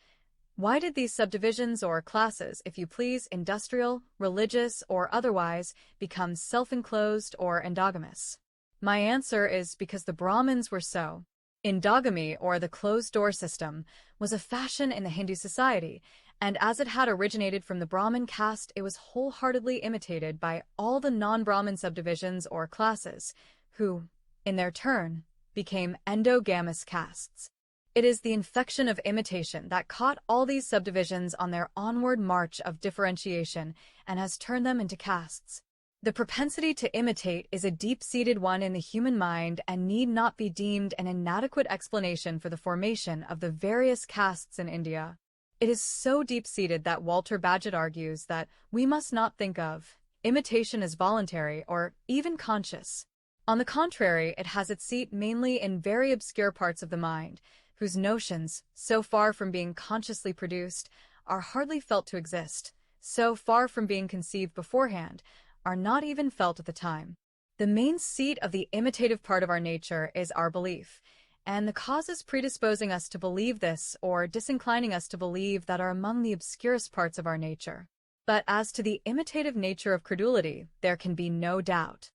why did these subdivisions or classes, if you please, industrial, religious, or otherwise, become self-enclosed or endogamous? My answer is because the Brahmins were so. Endogamy, or the closed-door system, was a fashion in the Hindu society, and as it had originated from the Brahmin caste, it was wholeheartedly imitated by all the non-Brahmin subdivisions or classes, who, in their turn, became endogamous castes. It is the infection of imitation that caught all these subdivisions on their onward march of differentiation and has turned them into castes. The propensity to imitate is a deep-seated one in the human mind and need not be deemed an inadequate explanation for the formation of the various castes in India. It is so deep-seated that Walter Bagehot argues that we must not think of imitation as voluntary or even conscious. On the contrary, it has its seat mainly in very obscure parts of the mind, whose notions, so far from being consciously produced, are hardly felt to exist, so far from being conceived beforehand, are not even felt at the time. The main seat of the imitative part of our nature is our belief, and the causes predisposing us to believe this or disinclining us to believe that are among the obscurest parts of our nature. But as to the imitative nature of credulity, there can be no doubt.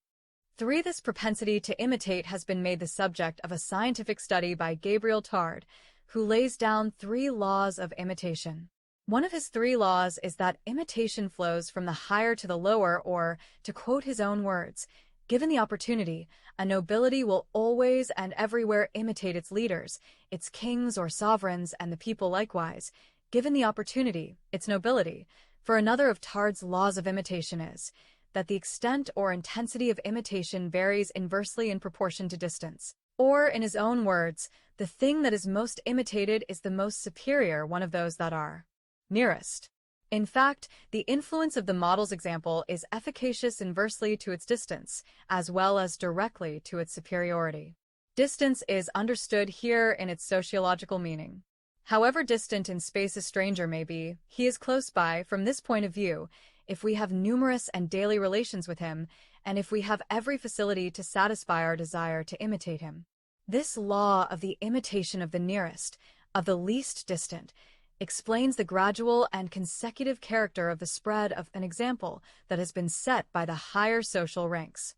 3. This propensity to imitate has been made the subject of a scientific study by Gabriel Tard, who lays down 3 laws of imitation. One of his 3 laws is that imitation flows from the higher to the lower, or, to quote his own words, given the opportunity, a nobility will always and everywhere imitate its leaders, its kings or sovereigns, and the people likewise, given the opportunity, its nobility. For another of Tard's laws of imitation is that the extent or intensity of imitation varies inversely in proportion to distance. Or, in his own words, the thing that is most imitated is the most superior one of those that are nearest. In fact, the influence of the model's example is efficacious inversely to its distance, as well as directly to its superiority. Distance is understood here in its sociological meaning. However distant in space a stranger may be, he is close by from this point of view, if we have numerous and daily relations with him, and if we have every facility to satisfy our desire to imitate him. This law of the imitation of the nearest, of the least distant, explains the gradual and consecutive character of the spread of an example that has been set by the higher social ranks.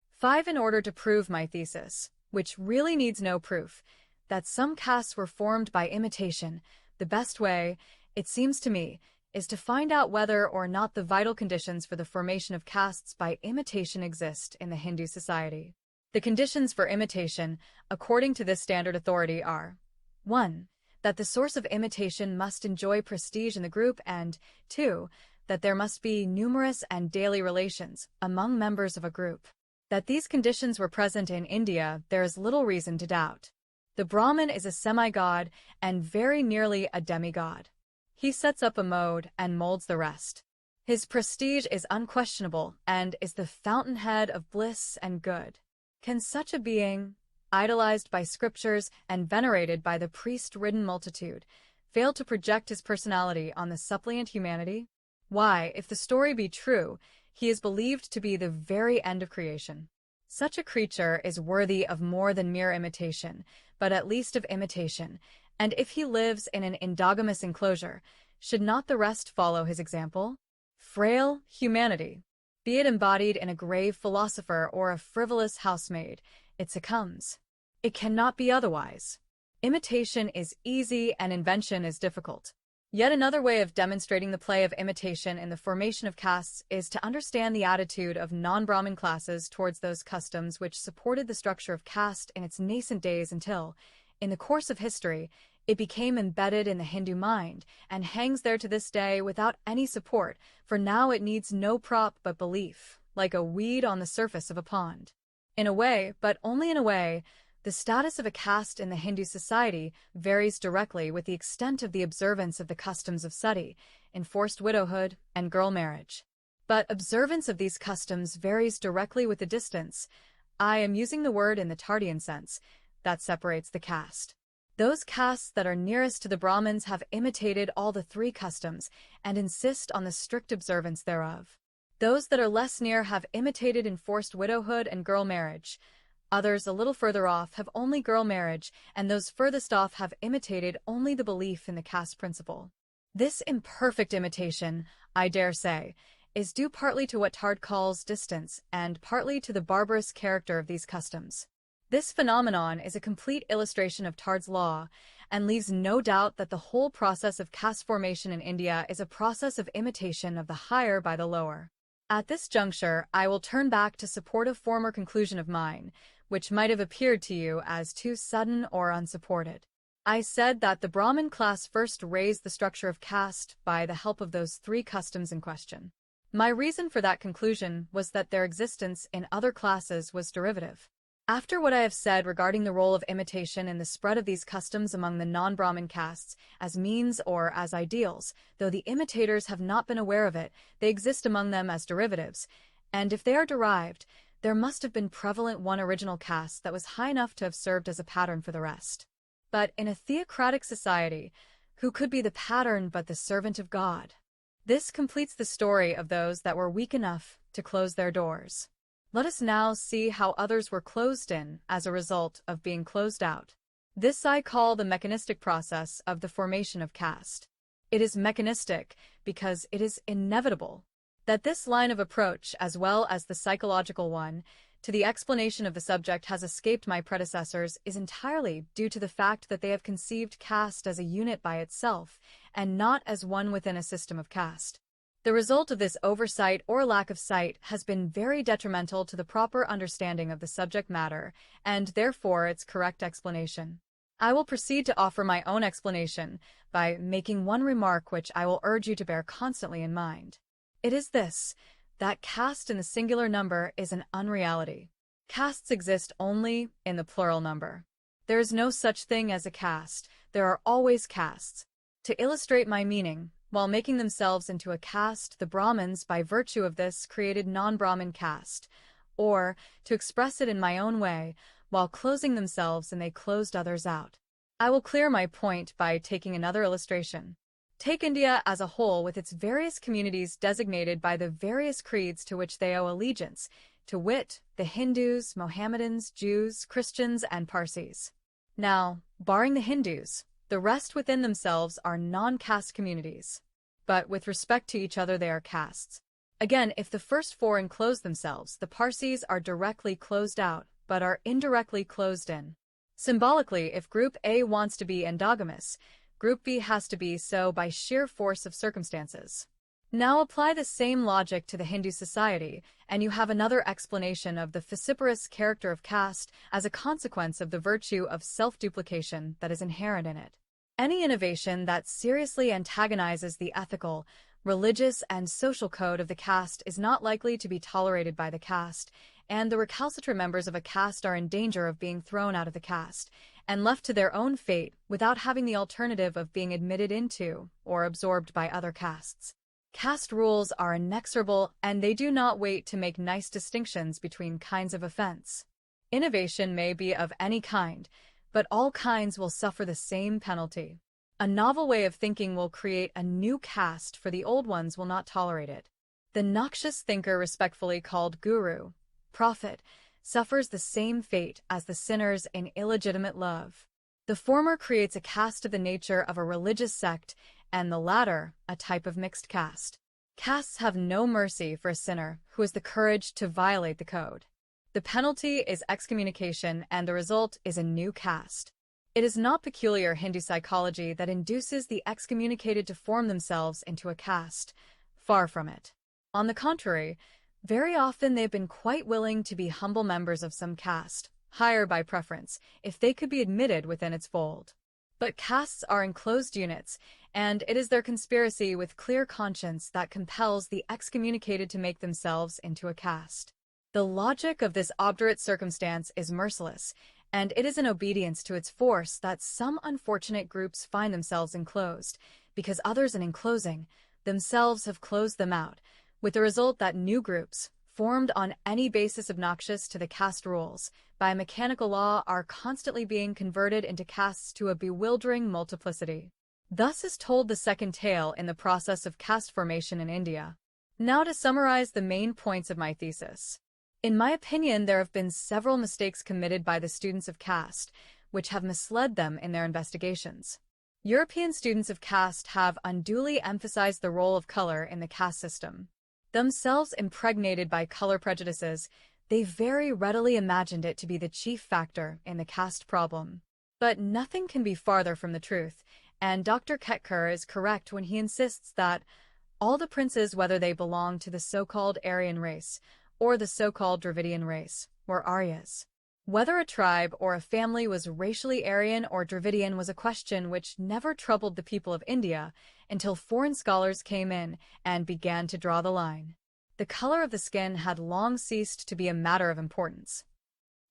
5. In order to prove my thesis, which really needs no proof, that some castes were formed by imitation, the best way, it seems to me, is to find out whether or not the vital conditions for the formation of castes by imitation exist in the Hindu society. The conditions for imitation, according to this standard authority, are 1. That the source of imitation must enjoy prestige in the group, and 2. That there must be numerous and daily relations among members of a group. That these conditions were present in India, there is little reason to doubt. The Brahmin is a semi-god and very nearly a demigod. He sets up a mode and molds the rest. His prestige is unquestionable and is the fountainhead of bliss and good. Can such a being, idolized by scriptures and venerated by the priest-ridden multitude, fail to project his personality on the suppliant humanity? Why, if the story be true, he is believed to be the very end of creation. Such a creature is worthy of more than mere imitation, but at least of imitation, and if he lives in an endogamous enclosure, should not the rest follow his example? Frail humanity, be it embodied in a grave philosopher or a frivolous housemaid, it succumbs. It cannot be otherwise. Imitation is easy and invention is difficult. Yet another way of demonstrating the play of imitation in the formation of castes is to understand the attitude of non-Brahmin classes towards those customs which supported the structure of caste in its nascent days until, in the course of history, it became embedded in the Hindu mind and hangs there to this day without any support, for now it needs no prop but belief, like a weed on the surface of a pond. In a way, but only in a way, the status of a caste in the Hindu society varies directly with the extent of the observance of the customs of sati, enforced widowhood, and girl marriage. But observance of these customs varies directly with the distance, I am using the word in the Tardian sense, that separates the caste. Those castes that are nearest to the Brahmins have imitated all the 3 customs and insist on the strict observance thereof. Those that are less near have imitated enforced widowhood and girl marriage. Others a little further off have only girl marriage, and those furthest off have imitated only the belief in the caste principle. This imperfect imitation, I dare say, is due partly to what Tard calls distance and partly to the barbarous character of these customs. This phenomenon is a complete illustration of Tard's law and leaves no doubt that the whole process of caste formation in India is a process of imitation of the higher by the lower. At this juncture, I will turn back to support a former conclusion of mine, which might have appeared to you as too sudden or unsupported. I said that the Brahmin class first raised the structure of caste by the help of those 3 customs in question. My reason for that conclusion was that their existence in other classes was derivative. After what I have said regarding the role of imitation in the spread of these customs among the non-Brahmin castes as means or as ideals, though the imitators have not been aware of it, they exist among them as derivatives, and if they are derived, there must have been prevalent one original caste that was high enough to have served as a pattern for the rest. But in a theocratic society, who could be the pattern but the servant of God? This completes the story of those that were weak enough to close their doors. Let us now see how others were closed in as a result of being closed out. This I call the mechanistic process of the formation of caste. It is mechanistic because it is inevitable that this line of approach, as well as the psychological one, to the explanation of the subject has escaped my predecessors is entirely due to the fact that they have conceived caste as a unit by itself and not as one within a system of caste. The result of this oversight or lack of sight has been very detrimental to the proper understanding of the subject matter and therefore its correct explanation. I will proceed to offer my own explanation by making one remark which I will urge you to bear constantly in mind. It is this, that caste in the singular number is an unreality. Castes exist only in the plural number. There is no such thing as a caste, there are always castes. To illustrate my meaning, while making themselves into a caste, the Brahmins, by virtue of this, created non-Brahmin caste, or, to express it in my own way, while closing themselves and they closed others out. I will clear my point by taking another illustration. Take India as a whole with its various communities designated by the various creeds to which they owe allegiance, to wit, the Hindus, Mohammedans, Jews, Christians, and Parsis. Now, barring the Hindus, the rest within themselves are non-caste communities. But with respect to each other they are castes. Again, if the first four enclose themselves, the Parsis are directly closed out, but are indirectly closed in. Symbolically, if Group A wants to be endogamous, Group B has to be so by sheer force of circumstances. Now apply the same logic to the Hindu society, and you have another explanation of the vociferous character of caste as a consequence of the virtue of self-duplication that is inherent in it. Any innovation that seriously antagonizes the ethical, religious, and social code of the caste is not likely to be tolerated by the caste, and the recalcitrant members of a caste are in danger of being thrown out of the caste and left to their own fate without having the alternative of being admitted into or absorbed by other castes. Caste rules are inexorable, and they do not wait to make nice distinctions between kinds of offense. Innovation may be of any kind, but all kinds will suffer the same penalty. A novel way of thinking will create a new caste, for the old ones will not tolerate it. The noxious thinker respectfully called guru, prophet, suffers the same fate as the sinners in illegitimate love. The former creates a caste of the nature of a religious sect, and the latter, a type of mixed caste. Castes have no mercy for a sinner who has the courage to violate the code. The penalty is excommunication, and the result is a new caste. It is not peculiar Hindu psychology that induces the excommunicated to form themselves into a caste. Far from it. On the contrary, very often they've been quite willing to be humble members of some caste, higher by preference, if they could be admitted within its fold. But castes are enclosed units, and it is their conspiracy with clear conscience that compels the excommunicated to make themselves into a caste. The logic of this obdurate circumstance is merciless, and it is in obedience to its force that some unfortunate groups find themselves enclosed, because others in enclosing themselves have closed them out, with the result that new groups, formed on any basis obnoxious to the caste rules, by mechanical law are constantly being converted into castes to a bewildering multiplicity. Thus is told the second tale in the process of caste formation in India. Now to summarize the main points of my thesis. In my opinion, there have been several mistakes committed by the students of caste, which have misled them in their investigations. European students of caste have unduly emphasized the role of color in the caste system. Themselves impregnated by color prejudices, they very readily imagined it to be the chief factor in the caste problem. But nothing can be farther from the truth, and Dr. Ketkar is correct when he insists that all the princes, whether they belong to the so-called Aryan race or the so-called Dravidian race, were Aryas. Whether a tribe or a family was racially Aryan or Dravidian was a question which never troubled the people of India until foreign scholars came in and began to draw the line. The color of the skin had long ceased to be a matter of importance.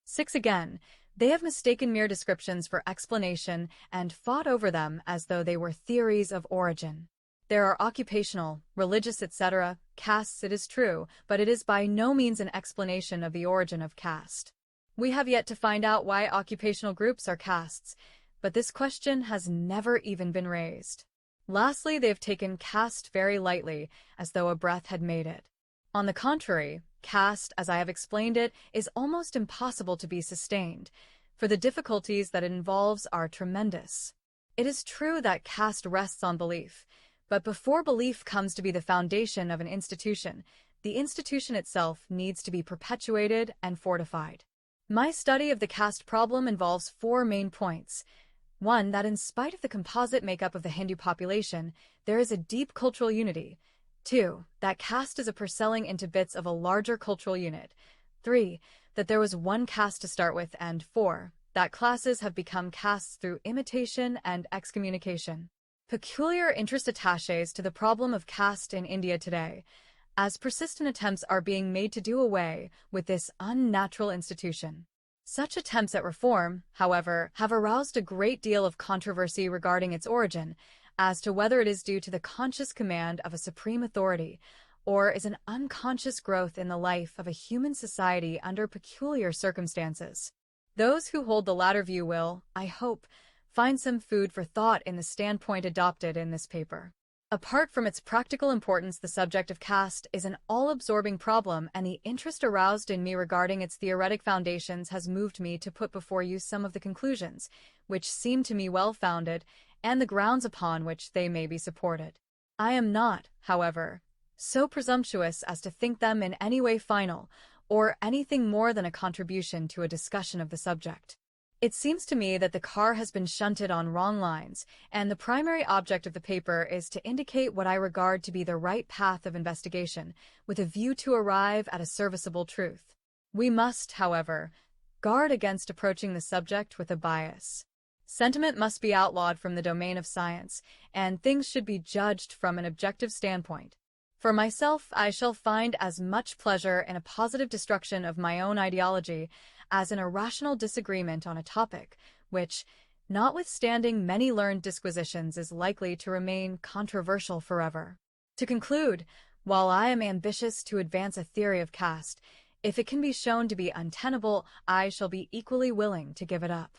6. Again, they have mistaken mere descriptions for explanation and fought over them as though they were theories of origin. There are occupational, religious, etc. castes, it is true, but it is by no means an explanation of the origin of caste. We have yet to find out why occupational groups are castes, but this question has never even been raised. Lastly, they have taken caste very lightly, as though a breath had made it. On the contrary, caste, as I have explained it, is almost impossible to be sustained, for the difficulties that it involves are tremendous. It is true that caste rests on belief, but before belief comes to be the foundation of an institution, The institution itself needs to be perpetuated and fortified. My study of the caste problem involves four main points. One, that in spite of the composite makeup of the Hindu population, there is a deep cultural unity. Two, that caste is a parcelling into bits of a larger cultural unit. Three, that there was one caste to start with. And four, that classes have become castes through imitation and excommunication. Peculiar interest attaches to the problem of caste in India today, as persistent attempts are being made to do away with this unnatural institution. Such attempts at reform, however, have aroused a great deal of controversy regarding its origin, as to whether it is due to the conscious command of a supreme authority, or is an unconscious growth in the life of a human society under peculiar circumstances. Those who hold the latter view will, I hope, find some food for thought in the standpoint adopted in this paper. Apart from its practical importance, the subject of caste is an all-absorbing problem, and the interest aroused in me regarding its theoretic foundations has moved me to put before you some of the conclusions, which seem to me well-founded, and the grounds upon which they may be supported. I am not, however, so presumptuous as to think them in any way final, or anything more than a contribution to a discussion of the subject. It seems to me that the car has been shunted on wrong lines, and the primary object of the paper is to indicate what I regard to be the right path of investigation, with a view to arrive at a serviceable truth. We must, however, guard against approaching the subject with a bias. Sentiment must be outlawed from the domain of science, and things should be judged from an objective standpoint. For myself, I shall find as much pleasure in a positive destruction of my own ideology as in a rational disagreement on a topic which, notwithstanding many learned disquisitions, is likely to remain controversial forever. To conclude, while I am ambitious to advance a theory of caste, if it can be shown to be untenable, I shall be equally willing to give it up.